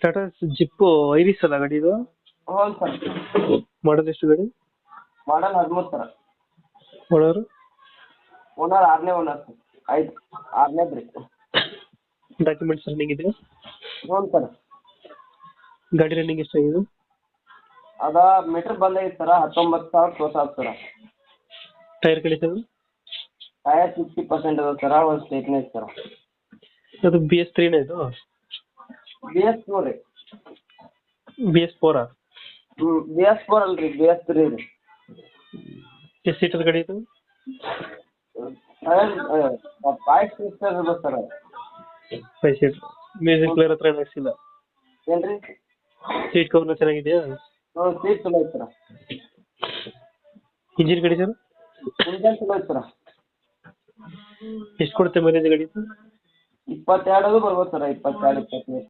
Tata zip iris ಅಲ್ಲ ಗಾಡಿ ಇದು? ಹ್ಞೂ ಸರ್. ಮಾಡೋದು ಎಷ್ಟು ಗಾಡಿ? Model 13 sir. ಓನರ್? ಓನರ್ 6ನೇ ಓನರ್ ಸರ್. 6ನೇದು ರೀ. ಡಾಕ್ಯುಮೆಂಟ್ಸ್ ರನ್ನಿಂಗ್ ಇದೆ? ಹ್ಞೂ ಸರ್. ಗಾಡಿ ರನ್ನಿಂಗ್ ಎಷ್ಟಾಗಿದೆ? ಅದ ಮೀಟರ್ ಬಂದೈತೆ ಸರ 19,000 ತೋರ್ಸಾದ ಸರ. Tyre condition? ಟೈರ್ 50% ಅದ ಸರ. ಒಂದು ಸ್ಟೇಟ್ನೇ ಐತೆ ಸರ. ಅದು ಬಿ ಎಸ್ 3 ಇದು? BS4 ರೀ. B S 4? BS4 ಅಲ್ರಿ, BS3 ರೀ. ಎಷ್ಟು ಸೀಟರ್ ಗಾಡಿ ಇದು? 5 ಸೀಟರ್ ಇದೆ ಸರ್. 5 ಸೀಟರ್. ಮ್ಯೂಸಿಕ್ ಪ್ಲೇಯರ್ ಹತ್ರ ಏನು ಹಾಕ್ಸಿಲ್ಲ? ಏನ್ರಿ? ಸೀಟ್ ಕವರ್ ಚೆನ್ನಾಗಿದೆಯಾ? ಹ್ಞೂ, ಸೀಟ್ ಚಲೋ ಐತೆ ಸರ. Engine condition? ಇಂಜನ್ ಚಲೋ ಐತೆ ಸರ. ಎಷ್ಟು ಕೊಡುತ್ತೆ ಮೈಲೇಜ್ ಗಾಡಿ ಇದು? 22 ಬರ್ಬೋದು ಸರ. 22, 23.